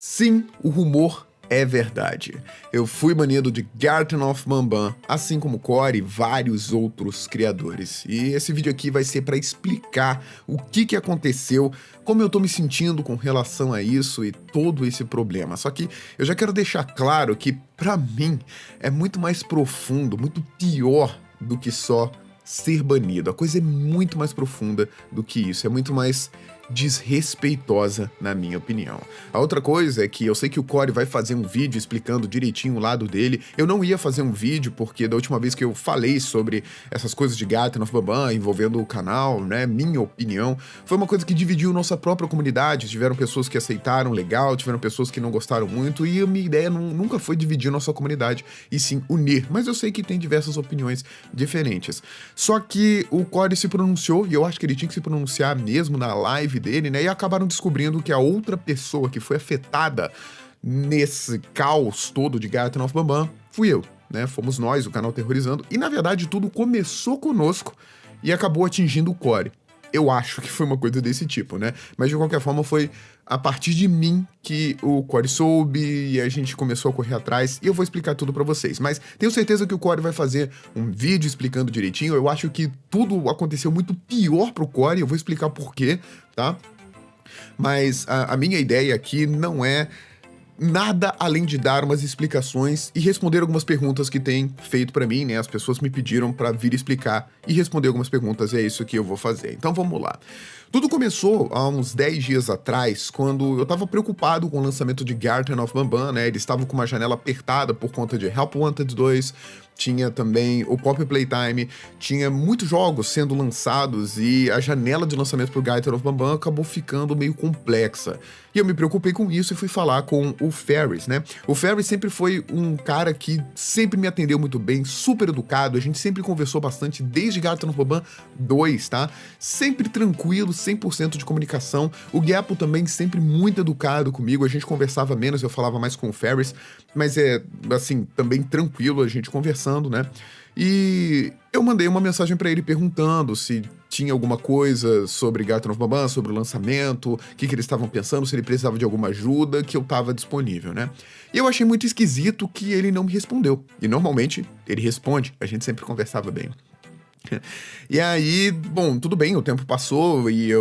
Sim, o rumor é verdade. Eu fui banido de Garten of Banban, assim como Core e vários outros criadores. E esse vídeo aqui vai ser para explicar o que aconteceu, como eu tô me sentindo com relação a isso e todo esse problema. Só que eu já quero deixar claro que, pra mim, é muito mais profundo, muito pior do que só ser banido. A coisa é muito mais profunda do que isso, é muito mais desrespeitosa, na minha opinião. A outra coisa é que eu sei que o Core vai fazer um vídeo explicando direitinho o lado dele. Eu não ia fazer um vídeo porque da última vez que eu falei sobre essas coisas de Garten of Banban envolvendo o canal, né, minha opinião, foi uma coisa que dividiu nossa própria comunidade. Tiveram pessoas que aceitaram legal, tiveram pessoas que não gostaram muito, e a minha ideia nunca foi dividir nossa comunidade, e sim unir. Mas eu sei que tem diversas opiniões diferentes. Só que o Core se pronunciou, e eu acho que ele tinha que se pronunciar mesmo na live dele, né? E acabaram descobrindo que a outra pessoa que foi afetada nesse caos todo de Garten of Banban fui eu, né? Fomos nós, o canal Terrorizando, e na verdade tudo começou conosco e acabou atingindo o Core. Eu acho que foi uma coisa desse tipo, né? Mas de qualquer forma foi a partir de mim que o Core soube e a gente começou a correr atrás, e eu vou explicar tudo pra vocês. Mas tenho certeza que o Core vai fazer um vídeo explicando direitinho. Eu acho que tudo aconteceu muito pior pro Core, eu vou explicar por quê, tá? Mas a minha ideia aqui não é nada além de dar umas explicações e responder algumas perguntas que tem feito pra mim, né? As pessoas me pediram pra vir explicar e responder algumas perguntas, e é isso que eu vou fazer. Então vamos lá. Tudo começou há uns 10 dias atrás, quando eu tava preocupado com o lançamento de Garten of Banban, né? Eles estavam com uma janela apertada por conta de Help Wanted 2, tinha também o Pop Playtime, tinha muitos jogos sendo lançados e a janela de lançamento pro Garten of Banban acabou ficando meio complexa. E eu me preocupei com isso e fui falar com o Ferris, né? O Ferris sempre foi um cara que sempre me atendeu muito bem, super educado, a gente sempre conversou bastante desde Garten of Banban 2, tá? Sempre tranquilo, 100% de comunicação. O Gapple também sempre muito educado comigo, a gente conversava menos, eu falava mais com o Ferris, mas assim, também tranquilo a gente conversando, né? E eu mandei uma mensagem pra ele perguntando se tinha alguma coisa sobre Garten of Banban, sobre o lançamento, o que eles estavam pensando, se ele precisava de alguma ajuda, que eu tava disponível, né? E eu achei muito esquisito que ele não me respondeu. E normalmente ele responde, a gente sempre conversava bem. E aí, bom, tudo bem, o tempo passou e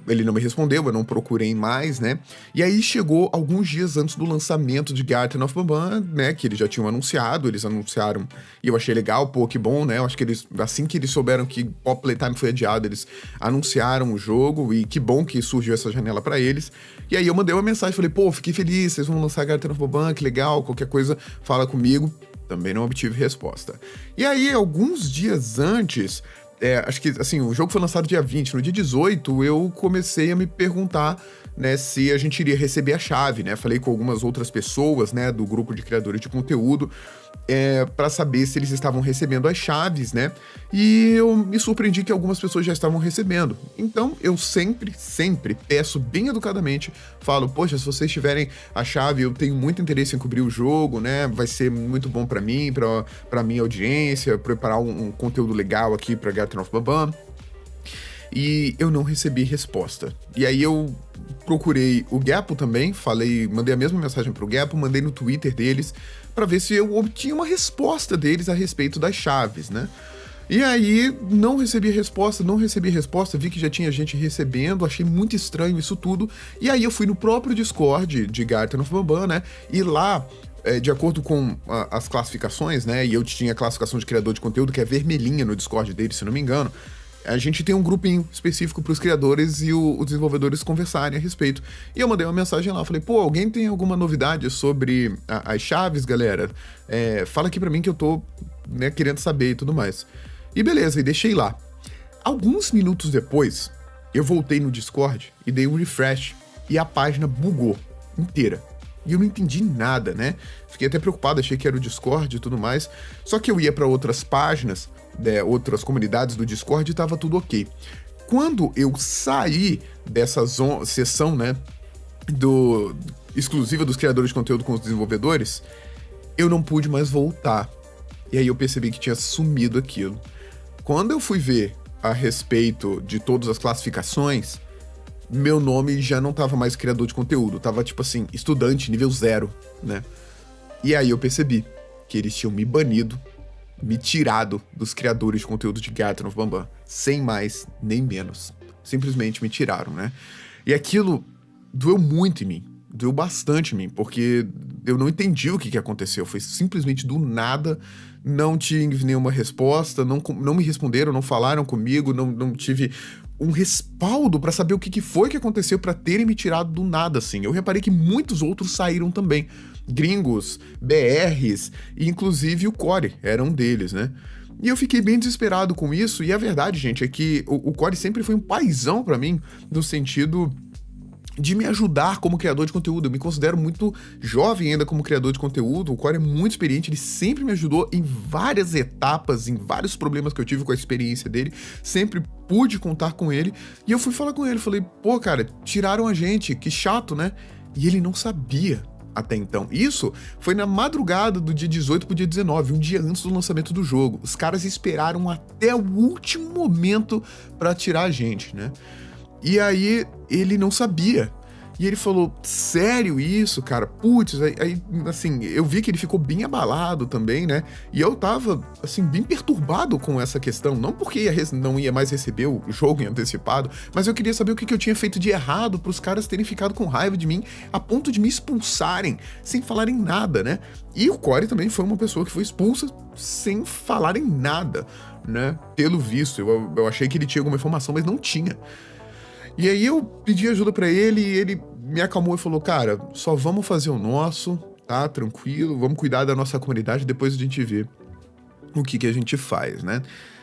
ele não me respondeu, eu não procurei mais, né? E aí chegou alguns dias antes do lançamento de Garten of Banban, né? Que eles já tinham anunciado, eles anunciaram, e eu achei legal, pô, que bom, né? Eu acho que eles, assim que eles souberam que Pop Playtime foi adiado, eles anunciaram o jogo, e que bom que surgiu essa janela pra eles. E aí eu mandei uma mensagem, falei, pô, fiquei feliz, vocês vão lançar Garten of Banban, que legal, qualquer coisa, fala comigo. Também não obtive resposta. E aí, alguns dias antes, acho que, assim, o jogo foi lançado dia 20, no dia 18, eu comecei a me perguntar, né, se a gente iria receber a chave, né? Falei com algumas outras pessoas, né, do grupo de criadores de conteúdo, pra saber se eles estavam recebendo as chaves, né? E eu me surpreendi que algumas pessoas já estavam recebendo. Então, eu sempre peço bem educadamente, falo, poxa, se vocês tiverem a chave, eu tenho muito interesse em cobrir o jogo, né? Vai ser muito bom pra mim, pra minha audiência, preparar um conteúdo legal aqui pra Garten of Banban. E eu não recebi resposta. E aí eu procurei o Gapple também, mandei a mesma mensagem pro Gapple, mandei no Twitter deles, pra ver se eu obtinha uma resposta deles a respeito das chaves, né? E aí, não recebi resposta, vi que já tinha gente recebendo, achei muito estranho isso tudo, e aí eu fui no próprio Discord de Garten of Banban, né? E lá, de acordo com as classificações, né? E eu tinha a classificação de criador de conteúdo, que é vermelhinha no Discord deles, se não me engano. A gente tem um grupinho específico para os criadores e os desenvolvedores conversarem a respeito. E eu mandei uma mensagem lá, falei, pô, alguém tem alguma novidade sobre as chaves, galera? Fala aqui pra mim que eu tô, né, querendo saber e tudo mais. E beleza, e deixei lá. Alguns minutos depois, eu voltei no Discord e dei um refresh, e a página bugou inteira. E eu não entendi nada, né? Fiquei até preocupado, achei que era o Discord e tudo mais. Só que eu ia para outras páginas, outras comunidades do Discord, e tava tudo ok. Quando eu saí dessa sessão, né, exclusiva dos criadores de conteúdo com os desenvolvedores, eu não pude mais voltar. E aí eu percebi que tinha sumido aquilo. Quando eu fui ver a respeito de todas as classificações, meu nome já não tava mais criador de conteúdo, tava tipo assim, estudante nível 0, né? E aí eu percebi que eles tinham me banido, me tirado dos criadores de conteúdo de Garten of Banban, sem mais nem menos. Simplesmente me tiraram, né? E aquilo doeu muito em mim, doeu bastante em mim, porque eu não entendi o que aconteceu. Foi simplesmente do nada, não tive nenhuma resposta, não me responderam, não falaram comigo, não tive um respaldo pra saber o que foi que aconteceu pra terem me tirado do nada, assim. Eu reparei que muitos outros saíram também. Gringos, BRs, e inclusive o Corey era um deles, né? E eu fiquei bem desesperado com isso, e a verdade, gente, é que o Corey sempre foi um paizão pra mim, no sentido de me ajudar como criador de conteúdo. Eu me considero muito jovem ainda como criador de conteúdo. O Corey é muito experiente, ele sempre me ajudou em várias etapas, em vários problemas que eu tive com a experiência dele. Sempre pude contar com ele. E eu fui falar com ele, falei, pô, cara, tiraram a gente, que chato, né? E ele não sabia até então. Isso foi na madrugada do dia 18 pro dia 19, um dia antes do lançamento do jogo. Os caras esperaram até o último momento pra tirar a gente, né? E aí ele não sabia. E ele falou, sério isso, cara? Putz, aí, assim, eu vi que ele ficou bem abalado também, né? E eu tava, assim, bem perturbado com essa questão. Não porque não ia mais receber o jogo em antecipado, mas eu queria saber o que eu tinha feito de errado pros caras terem ficado com raiva de mim a ponto de me expulsarem, sem falarem nada, né? E o Corey também foi uma pessoa que foi expulsa sem falarem nada, né? Pelo visto, eu achei que ele tinha alguma informação, mas não tinha. E aí eu pedi ajuda pra ele e ele me acalmou e falou, cara, só vamos fazer o nosso, tá? Tranquilo, vamos cuidar da nossa comunidade, depois a gente vê o que a gente faz, né?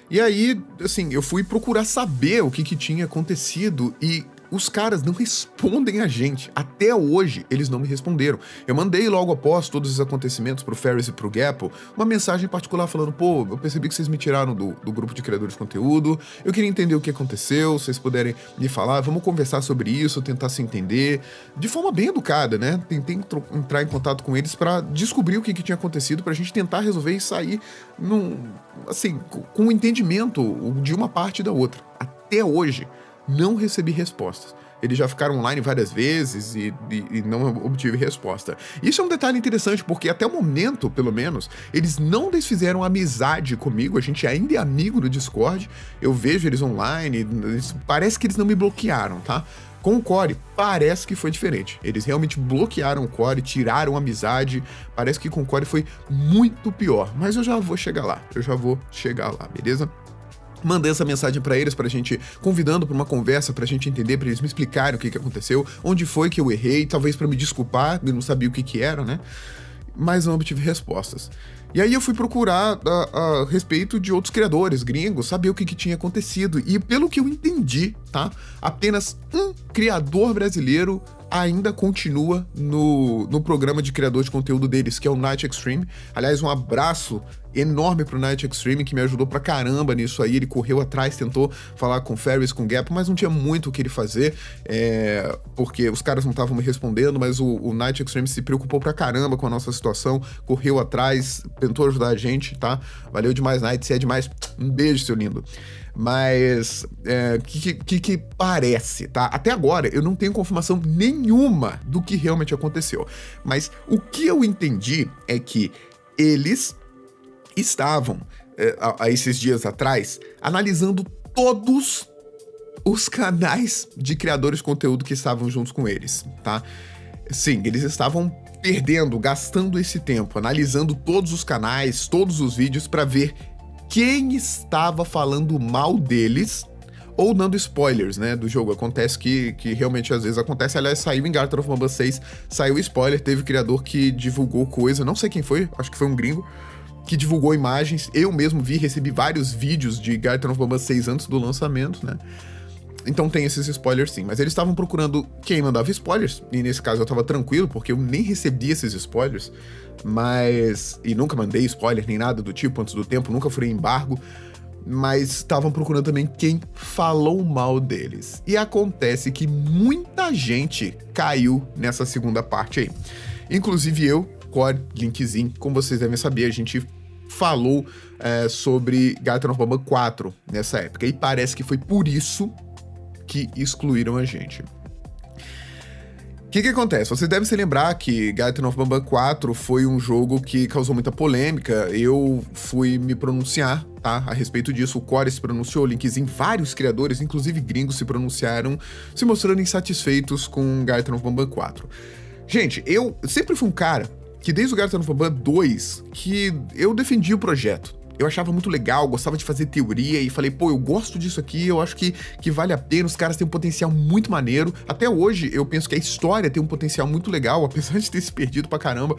E aí, assim, eu fui procurar saber o que tinha acontecido e os caras não respondem a gente. Até hoje, eles não me responderam. Eu mandei logo após todos os acontecimentos pro Ferris e pro Gapple uma mensagem particular falando, pô, eu percebi que vocês me tiraram do grupo de criadores de conteúdo, eu queria entender o que aconteceu, se vocês puderem me falar, vamos conversar sobre isso, tentar se entender, de forma bem educada, né? Tentei entrar em contato com eles pra descobrir o que tinha acontecido, pra gente tentar resolver e sair com um entendimento de uma parte e da outra. Até hoje, não recebi respostas. Eles já ficaram online várias vezes e não obtive resposta. Isso é um detalhe interessante, porque até o momento, pelo menos, eles não desfizeram amizade comigo, a gente ainda é amigo no Discord, eu vejo eles online, parece que eles não me bloquearam, tá? Com o Corey, parece que foi diferente. Eles realmente bloquearam o Corey, tiraram a amizade, parece que com o Corey foi muito pior, mas eu já vou chegar lá, beleza? Mandei essa mensagem pra eles, pra gente, convidando pra uma conversa, pra gente entender, pra eles me explicarem o que aconteceu, onde foi que eu errei, talvez pra me desculpar, eu não sabia o que era, né? Mas não obtive respostas. E aí eu fui procurar a respeito de outros criadores gringos, saber o que tinha acontecido. E pelo que eu entendi, tá? Apenas um criador brasileiro ainda continua no programa de criador de conteúdo deles, que é o Night Extreme. Aliás, um abraço enorme pro Night Extreme, que me ajudou pra caramba nisso aí. Ele correu atrás, tentou falar com o Ferris, com o Gap, mas não tinha muito o que ele fazer, porque os caras não estavam me respondendo, mas o Night Extreme se preocupou pra caramba com a nossa situação, correu atrás, tentou ajudar a gente, tá? Valeu demais, Night, você é demais. Um beijo, seu lindo. Mas, que parece, tá? Até agora, eu não tenho confirmação nenhuma do que realmente aconteceu. Mas o que eu entendi é que eles estavam, há esses dias atrás, analisando todos os canais de criadores de conteúdo que estavam juntos com eles, tá? Sim, eles estavam gastando esse tempo, analisando todos os canais, todos os vídeos pra ver quem estava falando mal deles ou dando spoilers, né, do jogo. Acontece que realmente às vezes acontece. Aliás, saiu em Garten of Banban 6, saiu spoiler, teve criador que divulgou coisa, não sei quem foi, acho que foi um gringo, que divulgou imagens. Eu mesmo recebi vários vídeos de Garten of Banban 6 antes do lançamento, né. Então tem esses spoilers sim, mas eles estavam procurando quem mandava spoilers, e nesse caso eu tava tranquilo, porque eu nem recebi esses spoilers, e nunca mandei spoiler nem nada do tipo antes do tempo, nunca furei embargo, mas estavam procurando também quem falou mal deles. E acontece que muita gente caiu nessa segunda parte aí. Inclusive eu, Corey, linkzinho, como vocês devem saber, a gente falou sobre Garten of Banban 4 nessa época, e parece que foi por isso que excluíram a gente. que acontece? Você deve se lembrar que Garten of Banban 4 foi um jogo que causou muita polêmica. Eu fui me pronunciar, tá, a respeito disso. O Core se pronunciou, Linkzinho, vários criadores, inclusive gringos, se pronunciaram, se mostrando insatisfeitos com Garten of Banban 4. Gente, eu sempre fui um cara que desde o Garten of Banban 2, que eu defendi o projeto. Eu achava muito legal, gostava de fazer teoria e falei, pô, eu gosto disso aqui, eu acho que vale a pena, os caras têm um potencial muito maneiro. Até hoje, eu penso que a história tem um potencial muito legal, apesar de ter se perdido pra caramba.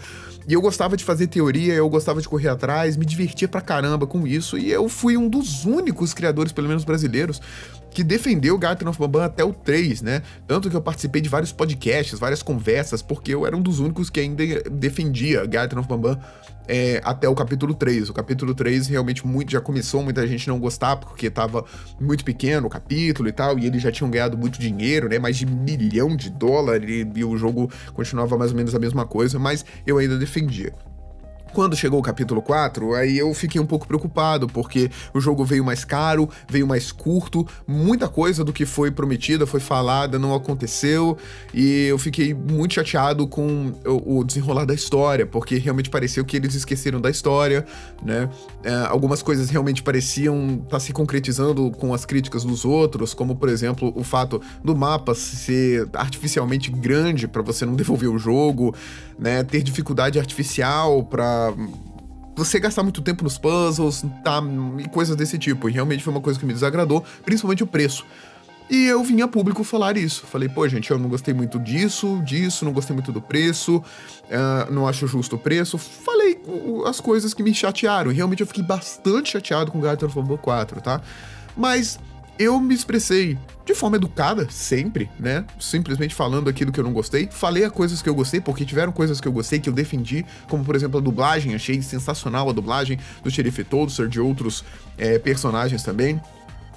E eu gostava de fazer teoria, eu gostava de correr atrás, me divertia pra caramba com isso. E eu fui um dos únicos criadores, pelo menos brasileiros, que defendeu Garten of Banban até o 3, né? Tanto que eu participei de vários podcasts, várias conversas, porque eu era um dos únicos que ainda defendia Garten of Banban até o capítulo 3. O capítulo 3 realmente já começou muita gente não gostar, porque tava muito pequeno o capítulo e tal, e eles já tinham ganhado muito dinheiro, né? Mais de $1 milhão, e o jogo continuava mais ou menos a mesma coisa, mas eu ainda defendia. Quando chegou o capítulo 4, aí eu fiquei um pouco preocupado, porque o jogo veio mais caro, veio mais curto, muita coisa do que foi prometida, foi falada, não aconteceu, e eu fiquei muito chateado com o desenrolar da história, porque realmente pareceu que eles esqueceram da história, né? Algumas coisas realmente pareciam estar se concretizando com as críticas dos outros, como, por exemplo, o fato do mapa ser artificialmente grande para você não devolver o jogo, né? Ter dificuldade artificial para você gastar muito tempo nos puzzles, tá? E coisas desse tipo. E realmente foi uma coisa que me desagradou, principalmente o preço. E eu vim a público falar isso. Falei, pô, gente, eu não gostei muito disso, não gostei muito do preço, não acho justo o preço. Falei as coisas que me chatearam. E realmente eu fiquei bastante chateado com Garten of Banban 4, tá? Mas eu me expressei de forma educada, sempre, né? Simplesmente falando aquilo que eu não gostei. Falei as coisas que eu gostei, porque tiveram coisas que eu gostei, que eu defendi, como, por exemplo, a dublagem. Achei sensacional a dublagem do Sheriff Toadster, de outros personagens também.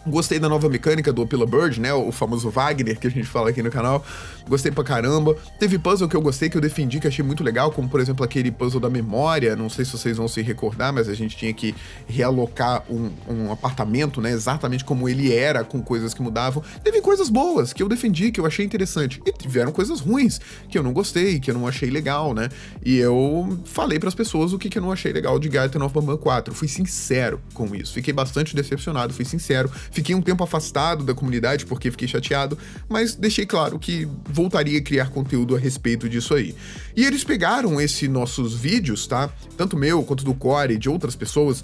Gostei da nova mecânica do Pila Bird, né? O famoso Wagner, que a gente fala aqui no canal. Gostei pra caramba. Teve puzzle que eu gostei, que eu defendi, que achei muito legal, como, por exemplo, aquele puzzle da memória. Não sei se vocês vão se recordar, mas a gente tinha que realocar um apartamento, né? Exatamente como ele era, com coisas que mudavam. Teve coisas boas que eu defendi, que eu achei interessante. E tiveram coisas ruins, que eu não gostei, que eu não achei legal, né? E eu falei pras pessoas o que eu não achei legal de Garten of Banban 4. Fui sincero com isso. Fiquei bastante decepcionado, fui sincero. Fiquei um tempo afastado da comunidade porque fiquei chateado, mas deixei claro que voltaria a criar conteúdo a respeito disso aí. E eles pegaram esses nossos vídeos, tá? Tanto meu quanto do Core e de outras pessoas,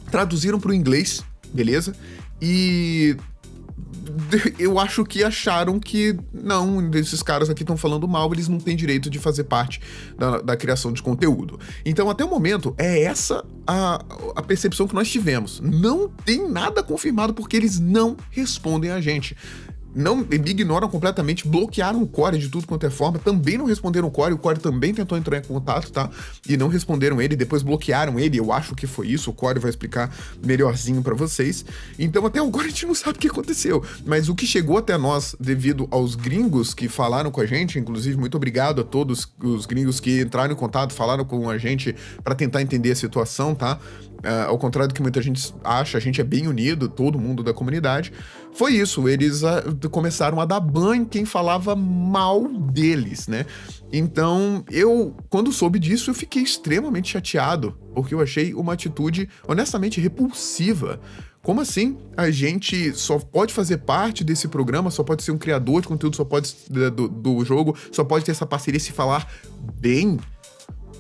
traduziram para o inglês, beleza? E eu acho que acharam que não, esses caras aqui estão falando mal, eles não têm direito de fazer parte da criação de conteúdo. Então, até o momento, é essa a percepção que nós tivemos. Não tem nada confirmado porque eles não respondem a gente. Não, me ignoram completamente, bloquearam o Core de tudo quanto é forma, também não responderam o Core também tentou entrar em contato, tá? E não responderam ele, depois bloquearam ele, eu acho que foi isso, o Core vai explicar melhorzinho pra vocês. Então até agora a gente não sabe o que aconteceu, mas o que chegou até nós devido aos gringos que falaram com a gente, inclusive muito obrigado a todos os gringos que entraram em contato, falaram com a gente pra tentar entender a situação, tá? Ao contrário do que muita gente acha, a gente é bem unido, todo mundo da comunidade. Foi isso, eles começaram a dar ban em quem falava mal deles, né? Então, quando soube disso, eu fiquei extremamente chateado, porque eu achei uma atitude, honestamente, repulsiva. Como assim? A gente só pode fazer parte desse programa, só pode ser um criador de conteúdo, só pode do jogo, só pode ter essa parceria se falar bem.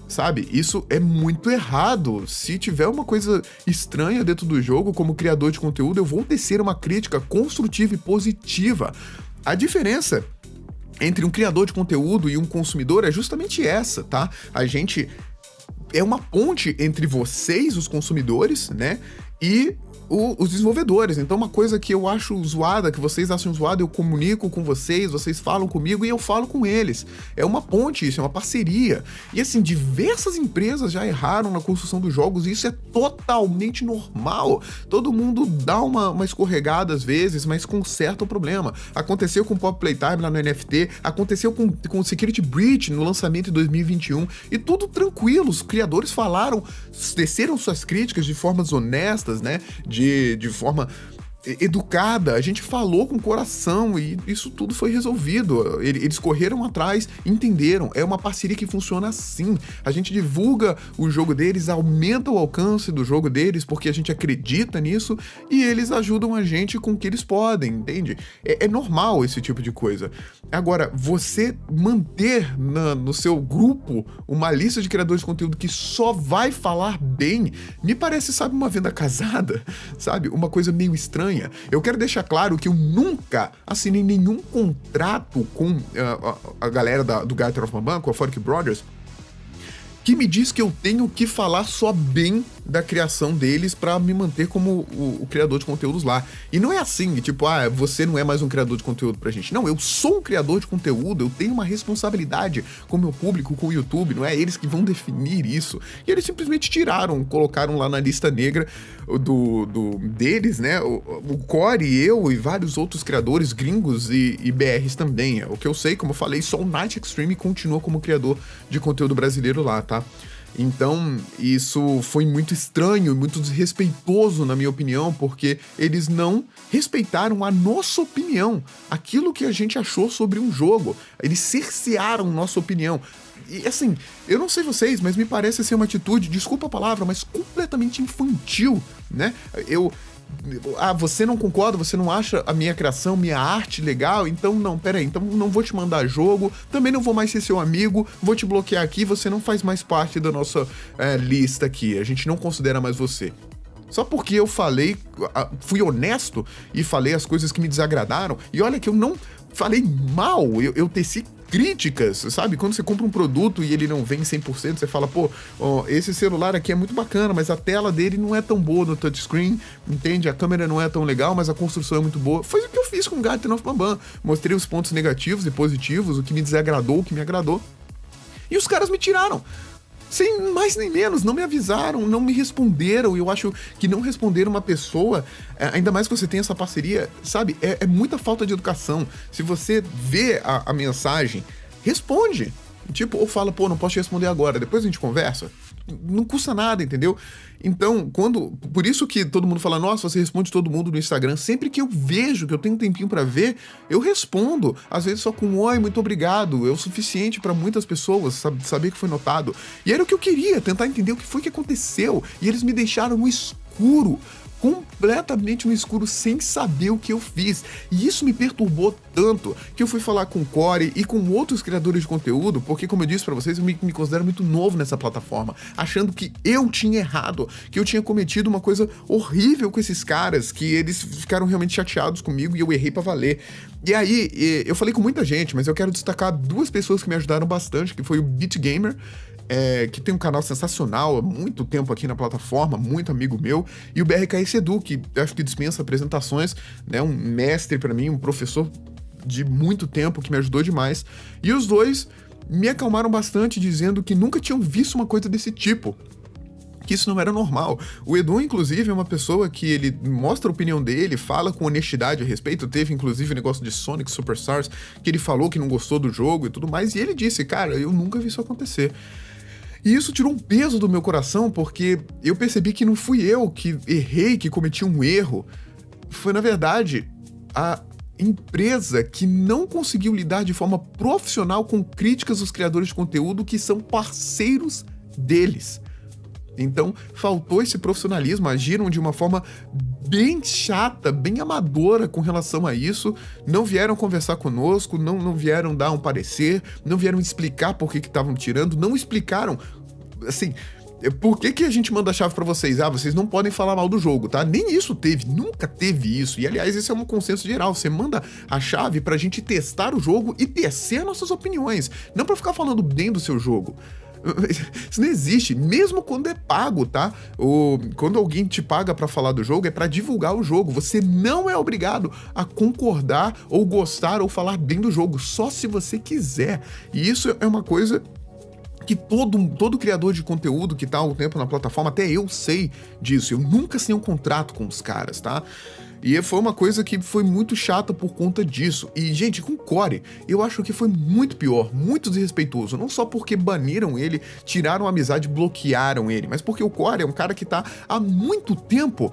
Sabe? Isso é muito errado. Se tiver uma coisa estranha dentro do jogo, como criador de conteúdo, eu vou tecer uma crítica construtiva e positiva. A diferença entre um criador de conteúdo e um consumidor é justamente essa, tá? A gente é uma ponte entre vocês, os consumidores, né? E os desenvolvedores. Então, uma coisa que eu acho zoada, que vocês acham zoada, eu comunico com vocês, vocês falam comigo e eu falo com eles. É uma ponte, isso é uma parceria. E assim, diversas empresas já erraram na construção dos jogos e isso é totalmente normal. Todo mundo dá uma escorregada às vezes, mas conserta o problema. Aconteceu com o Pop Playtime lá no NFT, aconteceu com o Security Breach no lançamento em 2021 e tudo tranquilo. Os criadores falaram, teceram suas críticas de formas honestas, né? De forma educada, a gente falou com o coração e isso tudo foi resolvido. Eles correram atrás, entenderam. É uma parceria que funciona assim. A gente divulga o jogo deles, aumenta o alcance do jogo deles porque a gente acredita nisso e eles ajudam a gente com o que eles podem, entende? É normal esse tipo de coisa. Agora, você manter no seu grupo uma lista de criadores de conteúdo que só vai falar bem, me parece, sabe, uma venda casada, sabe? Uma coisa meio estranha. Eu quero deixar claro que eu nunca assinei nenhum contrato com a galera do Garten of Bambam, com a Fork Brothers, que me diz que eu tenho que falar só bem da criação deles pra me manter como o criador de conteúdos lá. E não é assim, tipo, você não é mais um criador de conteúdo pra gente. Não, eu sou um criador de conteúdo, eu tenho uma responsabilidade com o meu público, com o YouTube, não é eles que vão definir isso. E eles simplesmente colocaram lá na lista negra deles, né, o Corey, eu e vários outros criadores gringos e BRs também. O que eu sei, como eu falei, só o Night Extreme continua como criador de conteúdo brasileiro lá, tá? Então, isso foi muito estranho e muito desrespeitoso, na minha opinião, porque eles não respeitaram a nossa opinião, aquilo que a gente achou sobre um jogo. Eles cercearam nossa opinião. E assim, eu não sei vocês, mas me parece ser uma atitude, desculpa a palavra, mas completamente infantil, né? Você não concorda, você não acha a minha criação, minha arte legal, então então não vou te mandar jogo, também não vou mais ser seu amigo, vou te bloquear aqui, você não faz mais parte da nossa lista aqui, a gente não considera mais você. Só porque eu fui honesto e falei as coisas que me desagradaram, e olha que eu não falei mal, eu teci críticas, sabe? Quando você compra um produto e ele não vem 100%, você fala, esse celular aqui é muito bacana, mas a tela dele não é tão boa no touchscreen, entende? A câmera não é tão legal, mas a construção é muito boa. Foi o que eu fiz com o Garten of Bambam. Mostrei os pontos negativos e positivos, o que me desagradou, o que me agradou. E os caras me tiraram. Sem mais nem menos, não me avisaram, não me responderam. Eu acho que não responder uma pessoa, ainda mais que você tem essa parceria, sabe? É muita falta de educação. Se você vê a mensagem, responde. Tipo, ou fala, não posso te responder agora, depois a gente conversa. Não custa nada, entendeu? Então, por isso que todo mundo fala, nossa, você responde todo mundo no Instagram. Sempre que eu vejo, que eu tenho um tempinho pra ver, eu respondo. Às vezes só com oi, muito obrigado. É o suficiente pra muitas pessoas saber que foi notado. E era o que eu queria, tentar entender o que foi que aconteceu. E eles me deixaram no escuro. Completamente no escuro, sem saber o que eu fiz. E isso me perturbou tanto que eu fui falar com o Corey e com outros criadores de conteúdo, porque, como eu disse pra vocês, eu me considero muito novo nessa plataforma, achando que eu tinha errado, que eu tinha cometido uma coisa horrível com esses caras, que eles ficaram realmente chateados comigo e eu errei pra valer. E aí, eu falei com muita gente, mas eu quero destacar duas pessoas que me ajudaram bastante, que foi o BitGamer, que tem um canal sensacional há muito tempo aqui na plataforma, muito amigo meu, e o BRKS Edu, que acho que dispensa apresentações, né, um mestre pra mim, um professor de muito tempo que me ajudou demais. E os dois me acalmaram bastante, dizendo que nunca tinham visto uma coisa desse tipo, que isso não era normal. O Edu, inclusive, é uma pessoa que ele mostra a opinião dele, fala com honestidade a respeito. Teve, inclusive, o negócio de Sonic Superstars, que ele falou que não gostou do jogo e tudo mais, e ele disse, cara, eu nunca vi isso acontecer. E isso tirou um peso do meu coração, porque eu percebi que não fui eu que errei, que cometi um erro. Foi, na verdade, a empresa que não conseguiu lidar de forma profissional com críticas dos criadores de conteúdo que são parceiros deles. Então, faltou esse profissionalismo, agiram de uma forma bem chata, bem amadora com relação a isso, não vieram conversar conosco, não vieram dar um parecer, não vieram explicar por que estavam tirando, não explicaram, assim, por que a gente manda a chave pra vocês? Vocês não podem falar mal do jogo, tá? Nem isso teve, nunca teve isso. E, aliás, esse é um consenso geral. Você manda a chave pra gente testar o jogo e tecer nossas opiniões, não pra ficar falando bem do seu jogo. Isso não existe, mesmo quando é pago, tá? Quando alguém te paga pra falar do jogo, é pra divulgar o jogo. Você não é obrigado a concordar ou gostar ou falar bem do jogo, só se você quiser. E isso é uma coisa que todo criador de conteúdo que tá há um tempo na plataforma, até eu sei disso. Eu nunca assinei um contrato com os caras, tá? E foi uma coisa que foi muito chata por conta disso. E, gente, com o Corey, eu acho que foi muito pior, muito desrespeitoso. Não só porque baniram ele, tiraram a amizade, bloquearam ele, mas porque o Corey é um cara que tá há muito tempo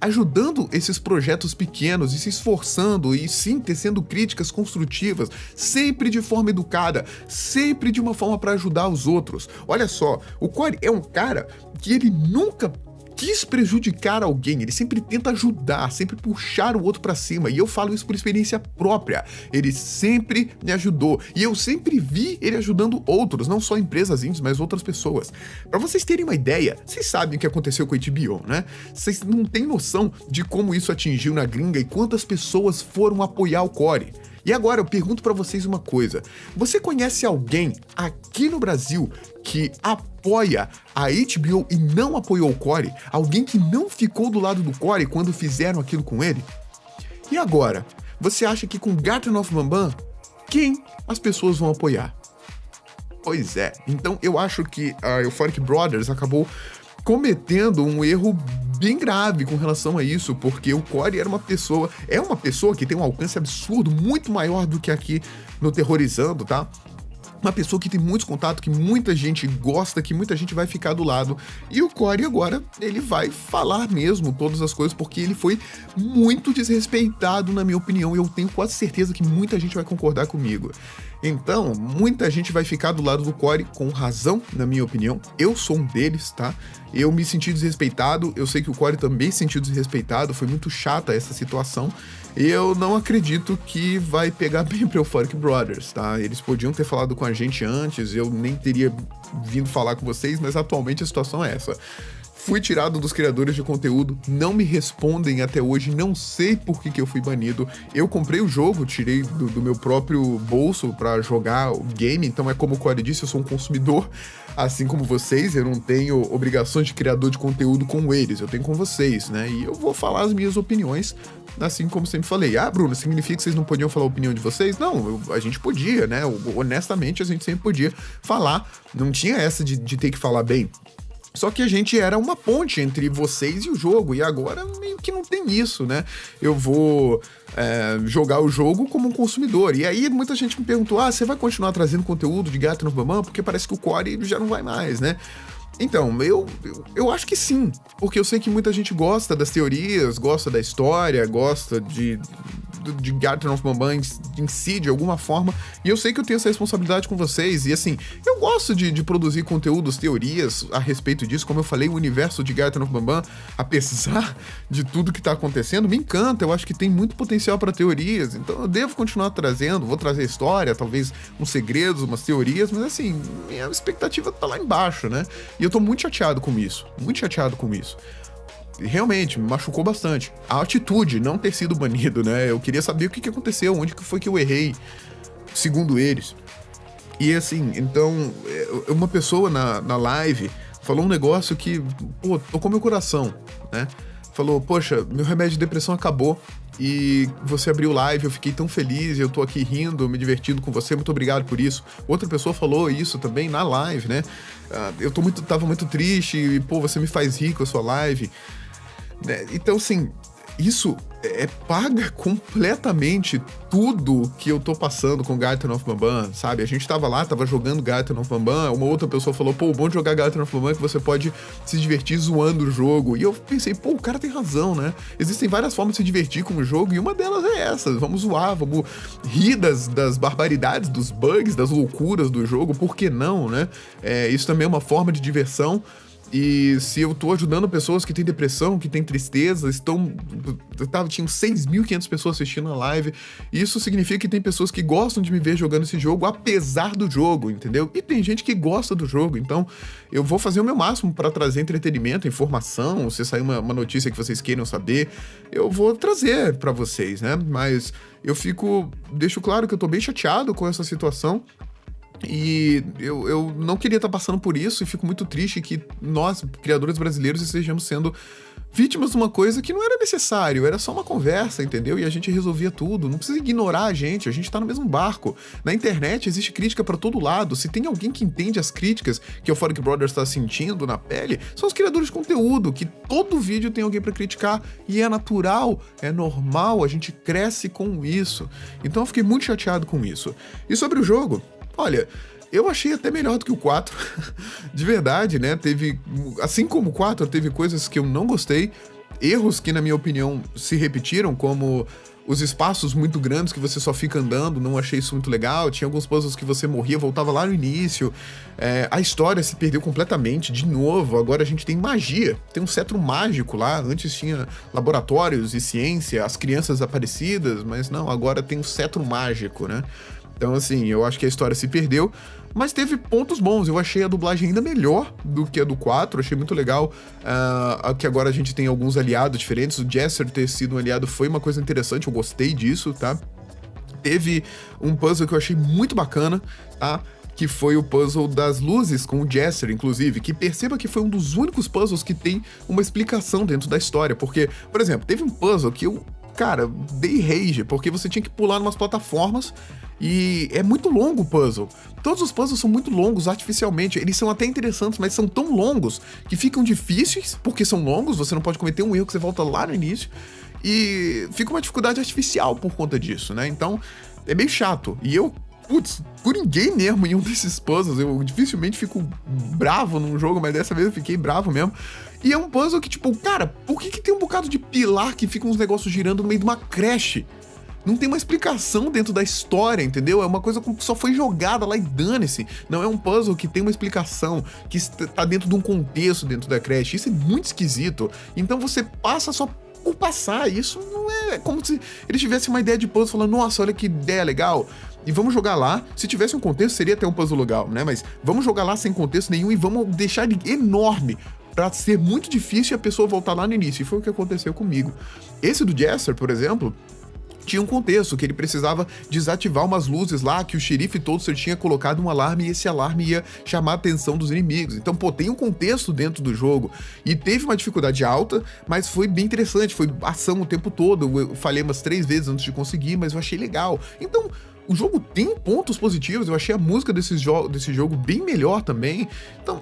ajudando esses projetos pequenos e se esforçando e sim tecendo críticas construtivas, sempre de forma educada, sempre de uma forma para ajudar os outros. Olha só, o Corey é um cara que ele nunca quis prejudicar alguém, ele sempre tenta ajudar, sempre puxar o outro pra cima, e eu falo isso por experiência própria. Ele sempre me ajudou, e eu sempre vi ele ajudando outros, não só empresas indies, mas outras pessoas. Pra vocês terem uma ideia, vocês sabem o que aconteceu com a HBO, né? Vocês não têm noção de como isso atingiu na gringa e quantas pessoas foram apoiar o Corey. E agora eu pergunto pra vocês uma coisa: você conhece alguém aqui no Brasil que apoia a HBO e não apoiou o Corey? Alguém que não ficou do lado do Corey quando fizeram aquilo com ele? E agora, você acha que com Garten of Banban, quem as pessoas vão apoiar? Pois é, então eu acho que a Euphoric Brothers acabou cometendo um erro bem grave com relação a isso, porque o Corey é uma pessoa que tem um alcance absurdo, muito maior do que aqui no Terrorizando, tá? Uma pessoa que tem muitos contatos, que muita gente gosta, que muita gente vai ficar do lado. E o Corey agora, ele vai falar mesmo todas as coisas, porque ele foi muito desrespeitado, na minha opinião, e eu tenho quase certeza que muita gente vai concordar comigo. Então, muita gente vai ficar do lado do Corey com razão, na minha opinião. Eu sou um deles, tá? Eu me senti desrespeitado, eu sei que o Corey também se sentiu desrespeitado, foi muito chata essa situação. Eu não acredito que vai pegar bem pra Euphoric Brothers, tá? Eles podiam ter falado com a gente antes, eu nem teria vindo falar com vocês, mas atualmente a situação é essa. Fui tirado dos criadores de conteúdo, não me respondem até hoje, não sei por que eu fui banido. Eu comprei o jogo, tirei do meu próprio bolso pra jogar o game, então é como o Corey disse, eu sou um consumidor, assim como vocês, eu não tenho obrigações de criador de conteúdo com eles, eu tenho com vocês, né? E eu vou falar as minhas opiniões, assim como sempre falei. Ah, Bruno, significa que vocês não podiam falar a opinião de vocês? Não, a gente podia, né? Honestamente, a gente sempre podia falar, não tinha essa de ter que falar bem. Só que a gente era uma ponte entre vocês e o jogo, e agora meio que não tem isso, né? Eu vou jogar o jogo como um consumidor. E aí muita gente me perguntou, você vai continuar trazendo conteúdo de Garten of Banban? Porque parece que o Corey já não vai mais, né? Então, eu acho que sim, porque eu sei que muita gente gosta das teorias, gosta da história, gosta de Garten of Banban em si, de alguma forma, e eu sei que eu tenho essa responsabilidade com vocês, e assim, eu gosto de produzir conteúdos, teorias a respeito disso, como eu falei, o universo de Garten of Banban, apesar de tudo que tá acontecendo, me encanta, eu acho que tem muito potencial para teorias, então eu devo continuar trazendo, vou trazer história, talvez uns segredos, umas teorias, mas assim, minha expectativa tá lá embaixo, né? E eu tô muito chateado com isso, muito chateado com isso. Realmente, me machucou bastante. A atitude, não ter sido banido, né? Eu queria saber o que aconteceu, onde que foi que eu errei, segundo eles. E assim, então, uma pessoa na live falou um negócio que, pô, tocou meu coração, né? Falou, poxa, meu remédio de depressão acabou e você abriu live, eu fiquei tão feliz, eu tô aqui rindo, me divertindo com você, muito obrigado por isso. Outra pessoa falou isso também na live, né? Eu tava muito triste e, pô, você me faz rir com a sua live. Então, assim, isso paga completamente tudo que eu tô passando com Garten of Banban, sabe? A gente tava lá, tava jogando Garten of Banban, uma outra pessoa falou, pô, o bom de jogar Garten of Banban é que você pode se divertir zoando o jogo. E eu pensei, pô, o cara tem razão, né? Existem várias formas de se divertir com o jogo e uma delas é essa. Vamos zoar, vamos rir das barbaridades, dos bugs, das loucuras do jogo, por que não, né? Isso também é uma forma de diversão. E se eu tô ajudando pessoas que têm depressão, que têm tristeza, tinham 6.500 pessoas assistindo a live, isso significa que tem pessoas que gostam de me ver jogando esse jogo, apesar do jogo, entendeu? E tem gente que gosta do jogo, então eu vou fazer o meu máximo para trazer entretenimento, informação, se sair uma notícia que vocês queiram saber, eu vou trazer para vocês, né? Mas deixo claro que eu tô bem chateado com essa situação, e eu não queria estar passando por isso e fico muito triste que nós, criadores brasileiros, estejamos sendo vítimas de uma coisa que não era necessário, era só uma conversa, entendeu? E a gente resolvia tudo, não precisa ignorar a gente tá no mesmo barco. Na internet existe crítica pra todo lado, se tem alguém que entende as críticas que o Euphoric Brothers tá sentindo na pele, são os criadores de conteúdo, que todo vídeo tem alguém pra criticar, e é natural, é normal, a gente cresce com isso. Então eu fiquei muito chateado com isso. E sobre o jogo, olha, eu achei até melhor do que o 4, de verdade, né? Teve, assim como o 4, teve coisas que eu não gostei, erros que, na minha opinião, se repetiram, como os espaços muito grandes que você só fica andando, não achei isso muito legal. Tinha alguns puzzles que você morria, voltava lá no início. A história se perdeu completamente, de novo. Agora a gente tem magia, tem um cetro mágico lá. Antes tinha laboratórios e ciência, as crianças aparecidas, mas não, agora tem um cetro mágico, né? Então, assim, eu acho que a história se perdeu, mas teve pontos bons. Eu achei a dublagem ainda melhor do que a do 4, achei muito legal que agora a gente tem alguns aliados diferentes. O Jesser ter sido um aliado foi uma coisa interessante, eu gostei disso, tá? Teve um puzzle que eu achei muito bacana, tá? Que foi o puzzle das luzes com o Jesser, inclusive, que perceba que foi um dos únicos puzzles que tem uma explicação dentro da história, porque, por exemplo, teve um puzzle que eu, cara, dei rage, porque você tinha que pular numas plataformas e é muito longo o puzzle. Todos os puzzles são muito longos artificialmente, eles são até interessantes, mas são tão longos que ficam difíceis, porque são longos, você não pode cometer um erro que você volta lá no início, e fica uma dificuldade artificial por conta disso, né? Então, é meio chato. E eu, putz, ninguém mesmo em um desses puzzles, eu dificilmente fico bravo num jogo, mas dessa vez eu fiquei bravo mesmo. E é um puzzle que, tipo, cara, por que tem um bocado de pilar que fica uns negócios girando no meio de uma creche? Não tem uma explicação dentro da história, entendeu? É uma coisa que só foi jogada lá e dane-se. Não é um puzzle que tem uma explicação, que tá dentro de um contexto dentro da creche. Isso é muito esquisito. Então você passa só por passar. Isso não é como se eles tivessem uma ideia de puzzle falando, nossa, olha que ideia legal. E vamos jogar lá. Se tivesse um contexto, seria até um puzzle legal, né? Mas vamos jogar lá sem contexto nenhum e vamos deixar ele enorme pra ser muito difícil e a pessoa voltar lá no início. E foi o que aconteceu comigo. Esse do Jesser, por exemplo, tinha um contexto, que ele precisava desativar umas luzes lá, que o xerife Toadster tinha colocado um alarme e esse alarme ia chamar a atenção dos inimigos. Então, pô, tem um contexto dentro do jogo. E teve uma dificuldade alta, mas foi bem interessante, foi ação o tempo todo. Eu falhei umas 3 vezes antes de conseguir, mas eu achei legal. Então, o jogo tem pontos positivos, eu achei a música desse jogo bem melhor também. Então,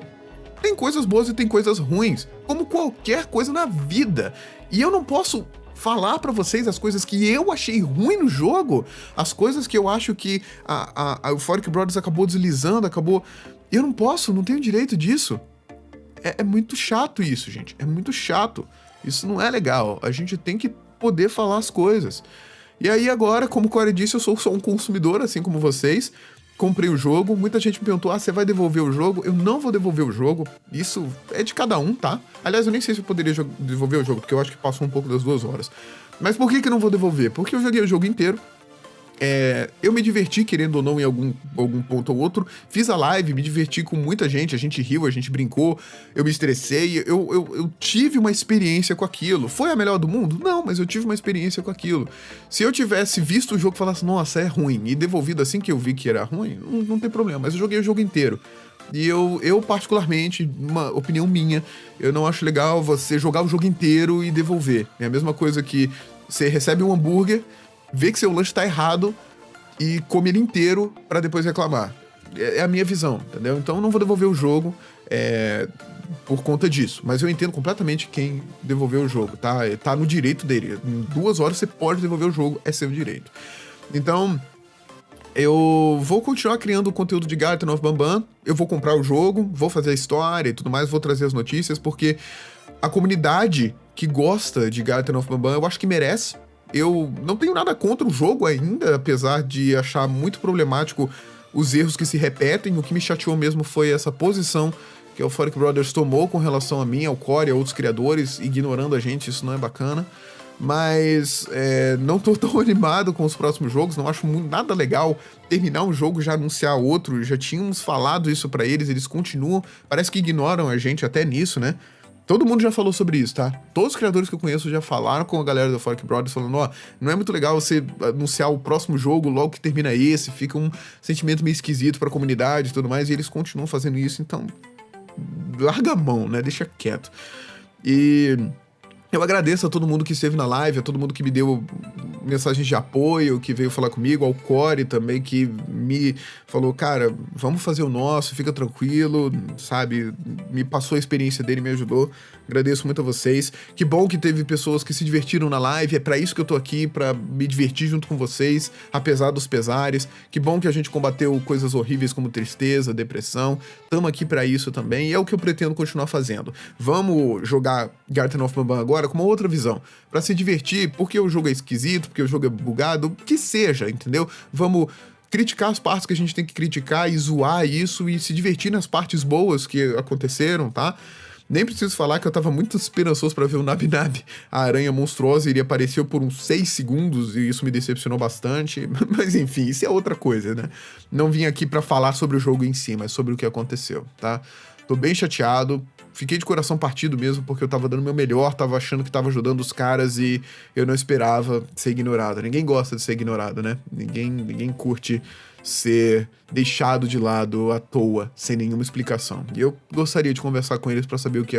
tem coisas boas e tem coisas ruins, como qualquer coisa na vida. E eu não posso falar pra vocês as coisas que eu achei ruim no jogo, as coisas que eu acho que a Euphoric Brothers acabou deslizando, Eu não posso, não tenho direito disso. É muito chato isso, gente. É muito chato. Isso não é legal. A gente tem que poder falar as coisas. E aí agora, como o Corey disse, eu sou só um consumidor, assim como vocês. Comprei o jogo, muita gente me perguntou, você vai devolver o jogo? Eu não vou devolver o jogo, isso é de cada um, tá? Aliás, eu nem sei se eu poderia devolver o jogo, porque eu acho que passou um pouco das 2 horas. Mas por que eu não vou devolver? Porque eu joguei o jogo inteiro, eu me diverti, querendo ou não, em algum ponto ou outro, fiz a live, me diverti com muita gente, a gente riu, a gente brincou, eu me estressei, eu tive uma experiência com aquilo. Foi a melhor do mundo? Não, mas eu tive uma experiência com aquilo. Se eu tivesse visto o jogo e falasse, nossa, é ruim, e devolvido assim que eu vi que era ruim, não tem problema, mas eu joguei o jogo inteiro. E eu particularmente, uma opinião minha, eu não acho legal você jogar o jogo inteiro e devolver. É a mesma coisa que você recebe um hambúrguer, vê que seu lanche tá errado e come ele inteiro pra depois reclamar. É a minha visão, entendeu? Então eu não vou devolver o jogo por conta disso. Mas eu entendo completamente quem devolveu o jogo, tá? Tá no direito dele. Em 2 horas você pode devolver o jogo, é seu direito. Então, eu vou continuar criando o conteúdo de Garten of Banban, eu vou comprar o jogo, vou fazer a história e tudo mais, vou trazer as notícias, porque a comunidade que gosta de Garten of Banban, eu acho que merece. Eu não tenho nada contra o jogo ainda, apesar de achar muito problemático os erros que se repetem. O que me chateou mesmo foi essa posição que o Euphoric Brothers tomou com relação a mim, ao Corey, a outros criadores, ignorando a gente, isso não é bacana. Mas não tô tão animado com os próximos jogos, não acho nada legal terminar um jogo e já anunciar outro. Já tínhamos falado isso pra eles, eles continuam, parece que ignoram a gente até nisso, né? Todo mundo já falou sobre isso, tá? Todos os criadores que eu conheço já falaram com a galera do Euphoric Brothers, falando, não é muito legal você anunciar o próximo jogo logo que termina esse, fica um sentimento meio esquisito pra comunidade e tudo mais, e eles continuam fazendo isso, então larga a mão, né? Deixa quieto. E Eu agradeço a todo mundo que esteve na live, a todo mundo que me deu mensagens de apoio, que veio falar comigo, ao Corey também, que me falou, cara, vamos fazer o nosso, fica tranquilo, sabe? Me passou a experiência dele, me ajudou. Agradeço muito a vocês. Que bom que teve pessoas que se divertiram na live, é pra isso que eu tô aqui, pra me divertir junto com vocês, apesar dos pesares. Que bom que a gente combateu coisas horríveis como tristeza, depressão. Tamo aqui pra isso também, e é o que eu pretendo continuar fazendo. Vamos jogar Garten of Banban agora com uma outra visão, pra se divertir, porque o jogo é esquisito, porque o jogo é bugado, que seja, entendeu? Vamos criticar as partes que a gente tem que criticar e zoar isso e se divertir nas partes boas que aconteceram, tá? Nem preciso falar que eu tava muito esperançoso pra ver o Nabi Nabi, a aranha monstruosa, iria aparecer por uns 6 segundos, e isso me decepcionou bastante, mas enfim, isso é outra coisa, né? Não vim aqui pra falar sobre o jogo em si, mas sobre o que aconteceu, tá? Tô bem chateado, fiquei de coração partido mesmo, porque eu tava dando o meu melhor, tava achando que tava ajudando os caras e eu não esperava ser ignorado. Ninguém gosta de ser ignorado, né? Ninguém curte ser deixado de lado à toa, sem nenhuma explicação. E eu gostaria de conversar com eles pra saber o que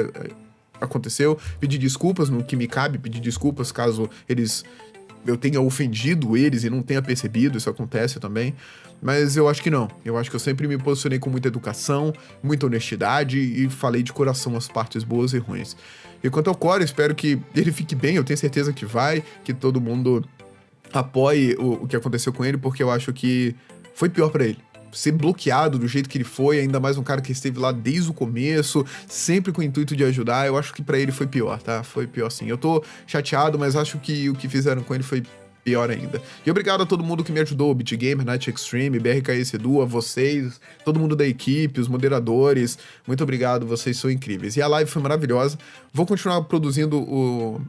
aconteceu, pedir desculpas no que me cabe, pedir desculpas caso eu tenha ofendido eles e não tenha percebido, isso acontece também, mas eu acho que não. Eu acho que eu sempre me posicionei com muita educação, muita honestidade e falei de coração as partes boas e ruins. E quanto ao Corey, espero que ele fique bem, eu tenho certeza que vai, que todo mundo apoie o que aconteceu com ele, porque eu acho que foi pior pra ele. Ser bloqueado do jeito que ele foi, ainda mais um cara que esteve lá desde o começo, sempre com o intuito de ajudar, eu acho que pra ele foi pior, tá? Foi pior sim. Eu tô chateado, mas acho que o que fizeram com ele foi pior ainda. E obrigado a todo mundo que me ajudou, BitGamer, Night Extreme, BRKS Edu, a vocês, todo mundo da equipe, os moderadores, muito obrigado, vocês são incríveis. E a live foi maravilhosa, vou continuar produzindo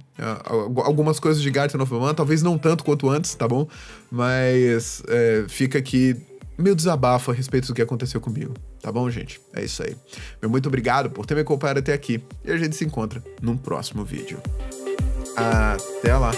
algumas coisas de Garten of Banban, talvez não tanto quanto antes, tá bom? Mas fica aqui meu desabafo a respeito do que aconteceu comigo, tá bom, gente? É isso aí. Meu muito obrigado por ter me acompanhado até aqui, e a gente se encontra num próximo vídeo. Até lá!